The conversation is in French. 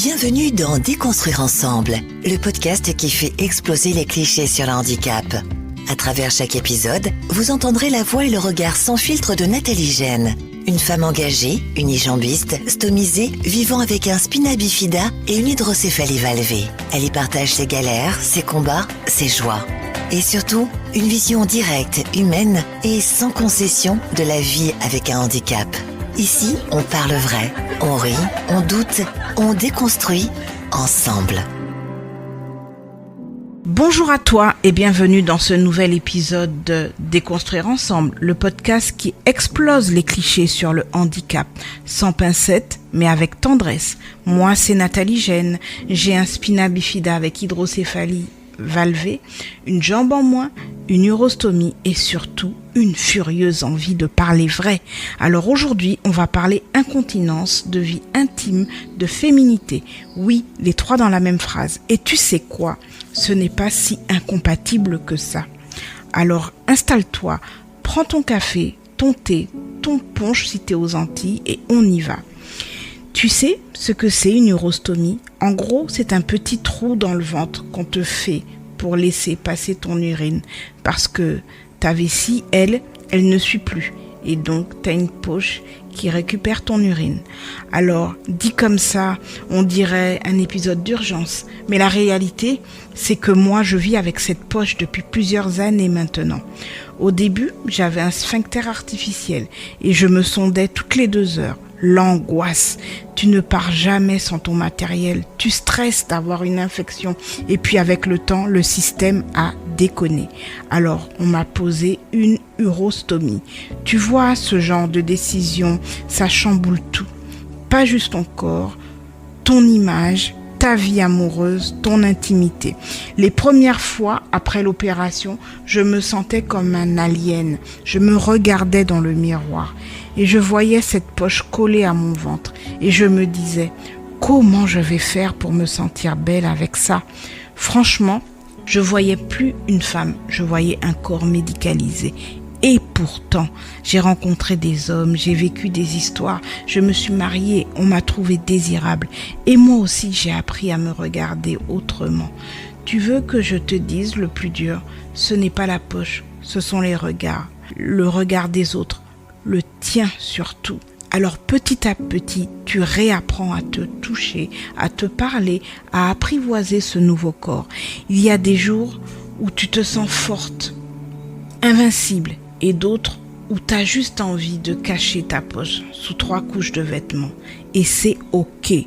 Bienvenue dans Déconstruire ensemble, le podcast qui fait exploser les clichés sur le handicap. À travers chaque épisode, vous entendrez la voix et le regard sans filtre de Nathalie Gène, une femme engagée, unijambiste, stomisée, vivant avec un spina bifida et une hydrocéphalie valvée. Elle y partage ses galères, ses combats, ses joies. Et surtout, une vision directe, humaine et sans concession de la vie avec un handicap. Ici, on parle vrai, on rit, on doute, on déconstruit ensemble. Bonjour à toi et bienvenue dans ce nouvel épisode de Déconstruire ensemble, le podcast qui explose les clichés sur le handicap, sans pincettes mais avec tendresse. Moi, c'est Nathalie Gène, j'ai un spina bifida avec hydrocéphalie valvée, une jambe en moins, une urostomie et surtout une furieuse envie de parler vrai. Alors aujourd'hui, on va parler incontinence, de vie intime, de féminité. Oui, les trois dans la même phrase. Et tu sais quoi ? Ce n'est pas si incompatible que ça. Alors installe-toi, prends ton café, ton thé, ton punch si t'es aux Antilles et on y va. Tu sais ce que c'est une urostomie ? En gros, c'est un petit trou dans le ventre qu'on te fait pour laisser passer ton urine. Parce que ta vessie, elle ne suit plus. Et donc, tu as une poche qui récupère ton urine. Alors, dit comme ça, on dirait un épisode d'urgence. Mais la réalité, c'est que moi, je vis avec cette poche depuis plusieurs années maintenant. Au début, j'avais un sphincter artificiel et je me sondais toutes les 2 heures. L'angoisse, tu ne pars jamais sans ton matériel, tu stresses d'avoir une infection et puis avec le temps, le système a déconné. Alors, on m'a posé une urostomie. Tu vois, ce genre de décision, ça chamboule tout. Pas juste ton corps, ton image, ta vie amoureuse, ton intimité. Les premières fois après l'opération, je me sentais comme un alien. Je me regardais dans le miroir et je voyais cette poche collée à mon ventre et je me disais comment je vais faire pour me sentir belle avec ça. Franchement, je voyais plus une femme, je voyais un corps médicalisé. Et pourtant, j'ai rencontré des hommes, j'ai vécu des histoires, je me suis mariée, on m'a trouvée désirable. Et moi aussi, j'ai appris à me regarder autrement. Tu veux que je te dise le plus dur ? Ce n'est pas la poche, ce sont les regards. Le regard des autres, le tien surtout. Alors petit à petit, tu réapprends à te toucher, à te parler, à apprivoiser ce nouveau corps. Il y a des jours où tu te sens forte, invincible, et d'autres où tu as juste envie de cacher ta poche sous 3 couches de vêtements. Et c'est ok.